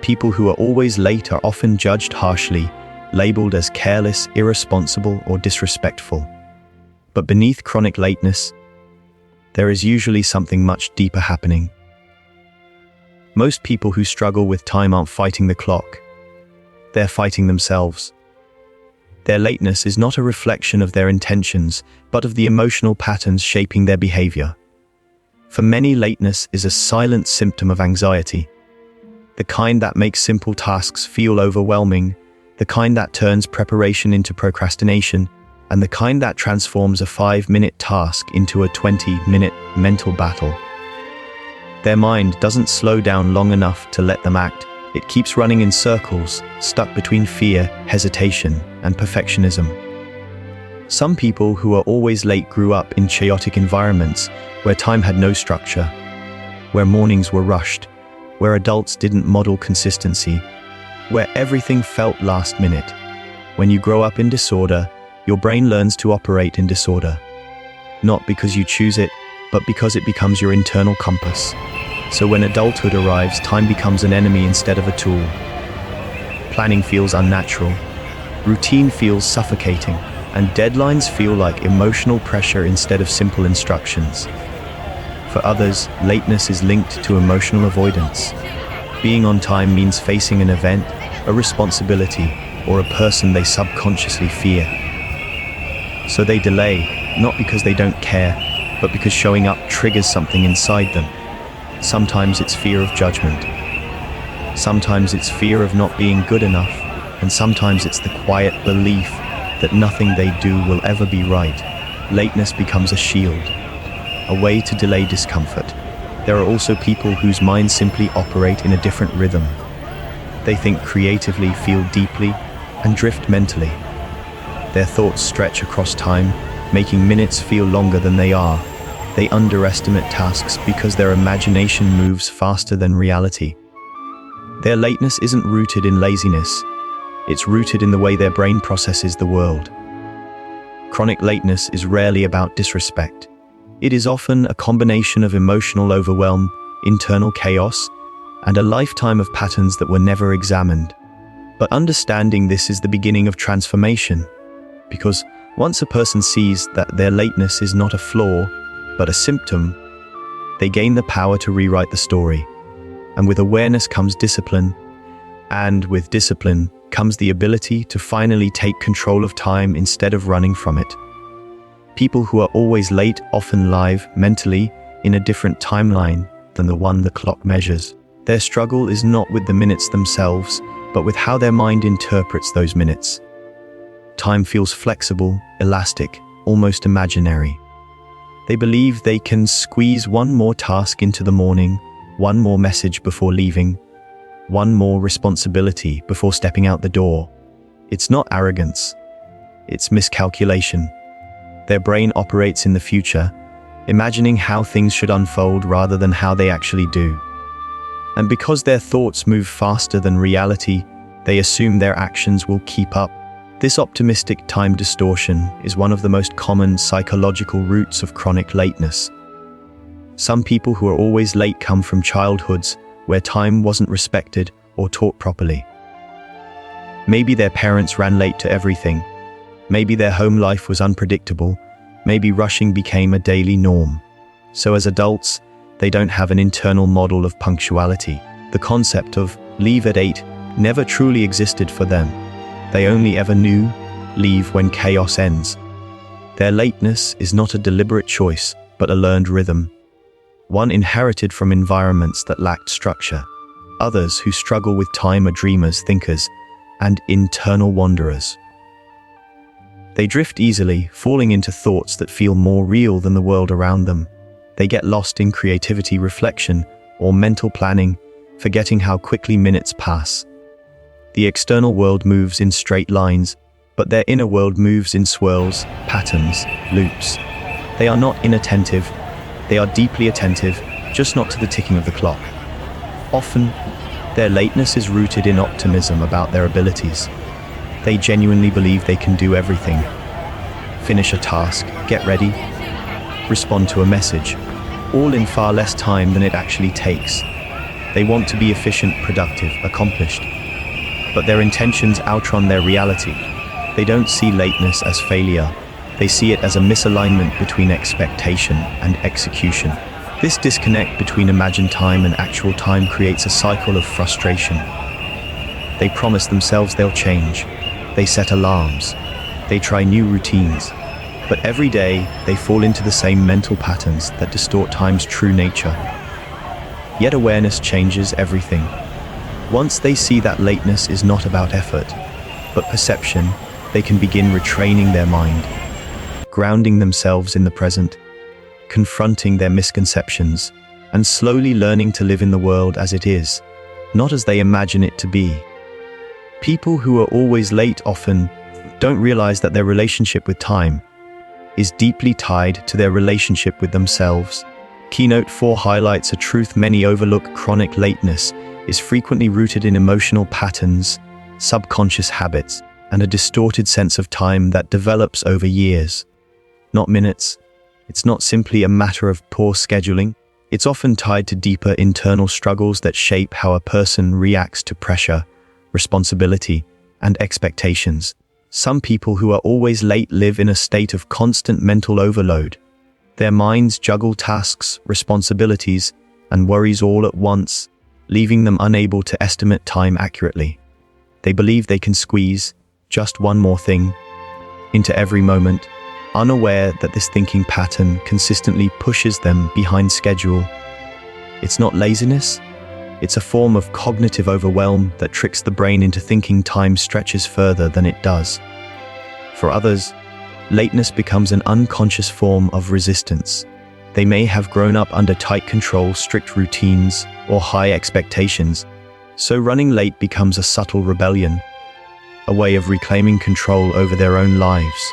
People who are always late are often judged harshly, labeled as careless, irresponsible, or disrespectful. But beneath chronic lateness, there is usually something much deeper happening. Most people who struggle with time aren't fighting the clock. They're fighting themselves. Their lateness is not a reflection of their intentions, but of the emotional patterns shaping their behavior. For many, lateness is a silent symptom of anxiety. The kind that makes simple tasks feel overwhelming, the kind that turns preparation into procrastination, and the kind that transforms a 5-minute task into a 20-minute mental battle. Their mind doesn't slow down long enough to let them act. It keeps running in circles, stuck between fear, hesitation, and perfectionism. Some people who are always late grew up in chaotic environments where time had no structure, where mornings were rushed, where adults didn't model consistency, where everything felt last minute. When you grow up in disorder, your brain learns to operate in disorder. Not because you choose it, but because it becomes your internal compass. So when adulthood arrives, time becomes an enemy instead of a tool. Planning feels unnatural, routine feels suffocating, and deadlines feel like emotional pressure instead of simple instructions. For others, lateness is linked to emotional avoidance. Being on time means facing an event, a responsibility, or a person they subconsciously fear. So they delay, not because they don't care, but because showing up triggers something inside them. Sometimes it's fear of judgment. Sometimes it's fear of not being good enough. And sometimes it's the quiet belief that nothing they do will ever be right. Lateness becomes a shield, a way to delay discomfort. There are also people whose minds simply operate in a different rhythm. They think creatively, feel deeply, and drift mentally. Their thoughts stretch across time, making minutes feel longer than they are. They underestimate tasks because their imagination moves faster than reality. Their lateness isn't rooted in laziness. It's rooted in the way their brain processes the world. Chronic lateness is rarely about disrespect. It is often a combination of emotional overwhelm, internal chaos, and a lifetime of patterns that were never examined. But understanding this is the beginning of transformation. Because once a person sees that their lateness is not a flaw, but a symptom, they gain the power to rewrite the story. And with awareness comes discipline, and with discipline comes the ability to finally take control of time instead of running from it. People who are always late often live mentally in a different timeline than the one the clock measures. Their struggle is not with the minutes themselves, but with how their mind interprets those minutes. Time feels flexible, elastic, almost imaginary. They believe they can squeeze one more task into the morning, one more message before leaving, one more responsibility before stepping out the door. It's not arrogance, it's miscalculation. Their brain operates in the future, imagining how things should unfold rather than how they actually do. And because their thoughts move faster than reality, they assume their actions will keep up. This optimistic time distortion is one of the most common psychological roots of chronic lateness. Some people who are always late come from childhoods where time wasn't respected or taught properly. Maybe their parents ran late to everything. Maybe their home life was unpredictable. Maybe rushing became a daily norm. So as adults, they don't have an internal model of punctuality. The concept of leave at 8 never truly existed for them. They only ever knew leave when chaos ends. Their lateness is not a deliberate choice, but a learned rhythm. One inherited from environments that lacked structure. Others who struggle with time are dreamers, thinkers, and internal wanderers. They drift easily, falling into thoughts that feel more real than the world around them. They get lost in creativity, reflection, or mental planning, forgetting how quickly minutes pass. The external world moves in straight lines, but their inner world moves in swirls, patterns, loops. They are not inattentive, they are deeply attentive, just not to the ticking of the clock. Often, their lateness is rooted in optimism about their abilities. They genuinely believe they can do everything. Finish a task, get ready, respond to a message, all in far less time than it actually takes. They want to be efficient, productive, accomplished. But their intentions outrun their reality. They don't see lateness as failure. They see it as a misalignment between expectation and execution. This disconnect between imagined time and actual time creates a cycle of frustration. They promise themselves they'll change. They set alarms. They try new routines. But every day, they fall into the same mental patterns that distort time's true nature. Yet awareness changes everything. Once they see that lateness is not about effort, but perception, they can begin retraining their mind, grounding themselves in the present, confronting their misconceptions, and slowly learning to live in the world as it is, not as they imagine it to be. People who are always late often don't realize that their relationship with time is deeply tied to their relationship with themselves. Keynote 4 highlights a truth many overlook: chronic lateness is frequently rooted in emotional patterns, subconscious habits, and a distorted sense of time that develops over years, not minutes. It's not simply a matter of poor scheduling. It's often tied to deeper internal struggles that shape how a person reacts to pressure, responsibility, and expectations. Some people who are always late live in a state of constant mental overload. Their minds juggle tasks, responsibilities, and worries all at once, leaving them unable to estimate time accurately. They believe they can squeeze just one more thing into every moment, unaware that this thinking pattern consistently pushes them behind schedule. It's not laziness, it's a form of cognitive overwhelm that tricks the brain into thinking time stretches further than it does. For others, lateness becomes an unconscious form of resistance. They may have grown up under tight control, strict routines, or high expectations, so running late becomes a subtle rebellion, a way of reclaiming control over their own lives.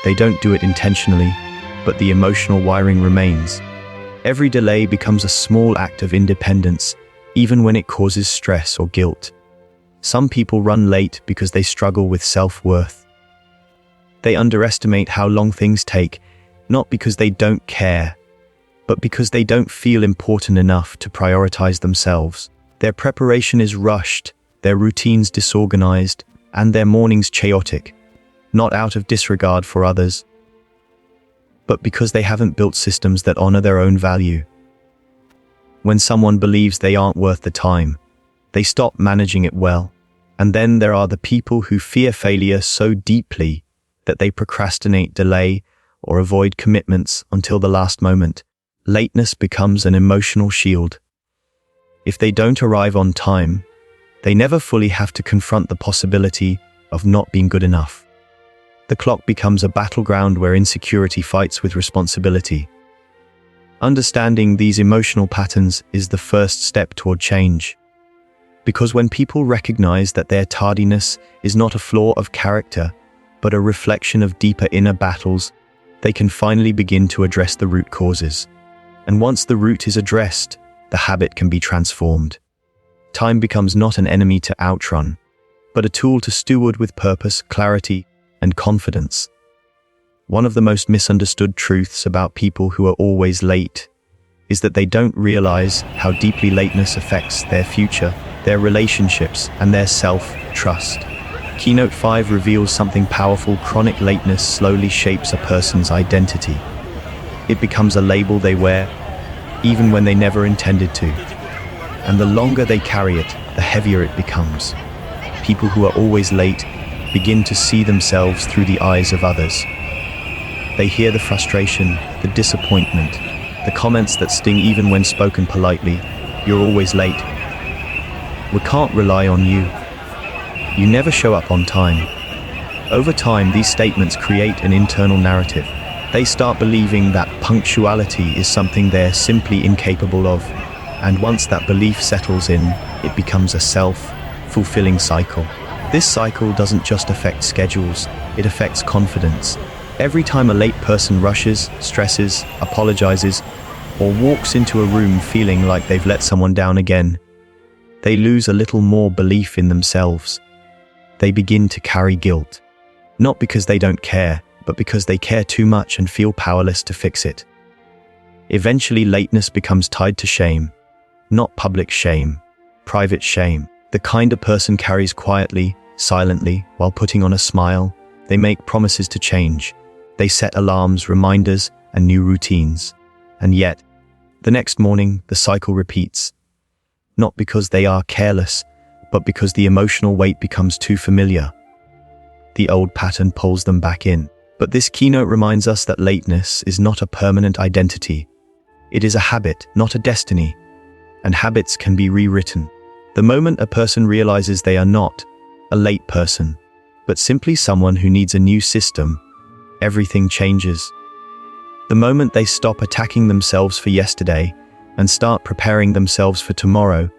They don't do it intentionally, but the emotional wiring remains. Every delay becomes a small act of independence, even when it causes stress or guilt. Some people run late because they struggle with self-worth. They underestimate how long things take, not because they don't care, but because they don't feel important enough to prioritize themselves. Their preparation is rushed, their routines disorganized, and their mornings chaotic, not out of disregard for others, but because they haven't built systems that honor their own value. When someone believes they aren't worth the time, they stop managing it well. And then there are the people who fear failure so deeply that they procrastinate, delay, or avoid commitments until the last moment. Lateness becomes an emotional shield. If they don't arrive on time, they never fully have to confront the possibility of not being good enough. The clock becomes a battleground where insecurity fights with responsibility. Understanding these emotional patterns is the first step toward change. Because when people recognize that their tardiness is not a flaw of character, but a reflection of deeper inner battles, they can finally begin to address the root causes. And once the root is addressed, the habit can be transformed. Time becomes not an enemy to outrun, but a tool to steward with purpose, clarity, and confidence. One of the most misunderstood truths about people who are always late is that they don't realize how deeply lateness affects their future, their relationships, and their self-trust. Keynote 5 reveals something powerful: chronic lateness slowly shapes a person's identity. It becomes a label they wear, even when they never intended to. And the longer they carry it, the heavier it becomes. People who are always late begin to see themselves through the eyes of others. They hear the frustration, the disappointment, the comments that sting even when spoken politely. You're always late. We can't rely on you. You never show up on time. Over time, these statements create an internal narrative. They start believing that punctuality is something they're simply incapable of. And once that belief settles in, it becomes a self-fulfilling cycle. This cycle doesn't just affect schedules, it affects confidence. Every time a late person rushes, stresses, apologizes, or walks into a room feeling like they've let someone down again, they lose a little more belief in themselves. They begin to carry guilt, not because they don't care, but because they care too much and feel powerless to fix it. Eventually, lateness becomes tied to shame. Not public shame, private shame. The kind a person carries quietly, silently, while putting on a smile. They make promises to change. They set alarms, reminders, and new routines. And yet, the next morning, the cycle repeats. Not because they are careless, but because the emotional weight becomes too familiar. The old pattern pulls them back in. But this keynote reminds us that lateness is not a permanent identity. It is a habit, not a destiny. And habits can be rewritten. The moment a person realizes they are not a late person, but simply someone who needs a new system, everything changes. The moment they stop attacking themselves for yesterday and start preparing themselves for tomorrow,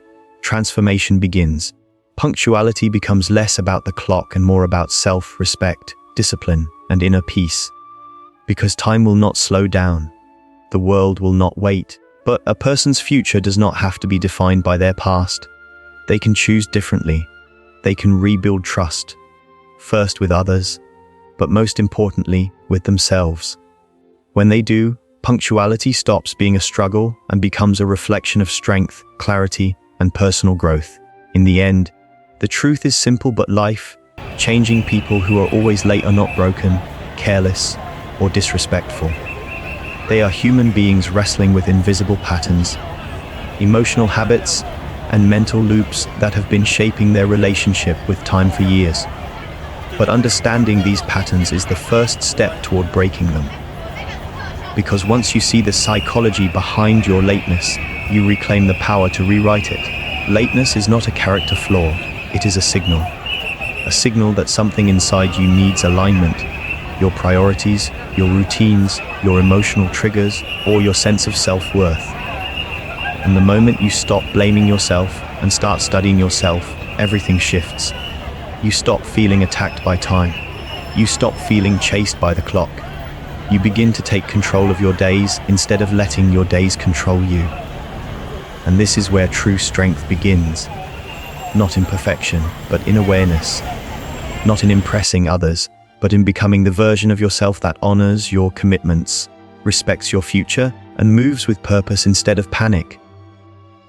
transformation begins. Punctuality becomes less about the clock and more about self-respect, discipline, and inner peace. Because time will not slow down. The world will not wait. But a person's future does not have to be defined by their past. They can choose differently. They can rebuild trust, first with others, but most importantly, with themselves. When they do, punctuality stops being a struggle and becomes a reflection of strength, clarity, and personal growth. In the end, the truth is simple but life-changing. People who are always late are not broken, careless, or disrespectful. They are human beings wrestling with invisible patterns, emotional habits, and mental loops that have been shaping their relationship with time for years. But understanding these patterns is the first step toward breaking them. Because once you see the psychology behind your lateness, you reclaim the power to rewrite it. Lateness is not a character flaw, it is a signal. A signal that something inside you needs alignment. Your priorities, your routines, your emotional triggers, or your sense of self-worth. And the moment you stop blaming yourself and start studying yourself, everything shifts. You stop feeling attacked by time. You stop feeling chased by the clock. You begin to take control of your days instead of letting your days control you. And this is where true strength begins. Not in perfection, but in awareness. Not in impressing others, but in becoming the version of yourself that honors your commitments, respects your future, and moves with purpose instead of panic.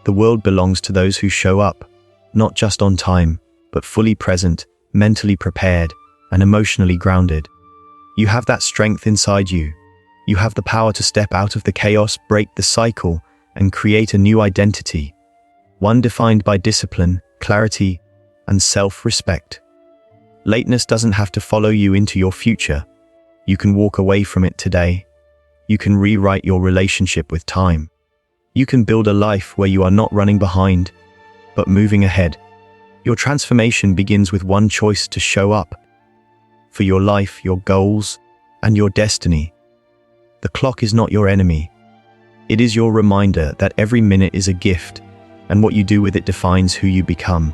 The world belongs to those who show up, not just on time, but fully present, mentally prepared, and emotionally grounded. You have that strength inside you. You have the power to step out of the chaos, break the cycle, and create a new identity, one defined by discipline, clarity, and self-respect. Lateness doesn't have to follow you into your future. You can walk away from it today. You can rewrite your relationship with time. You can build a life where you are not running behind, but moving ahead. Your transformation begins with one choice: to show up for your life, your goals, and your destiny. The clock is not your enemy. It is your reminder that every minute is a gift, and what you do with it defines who you become.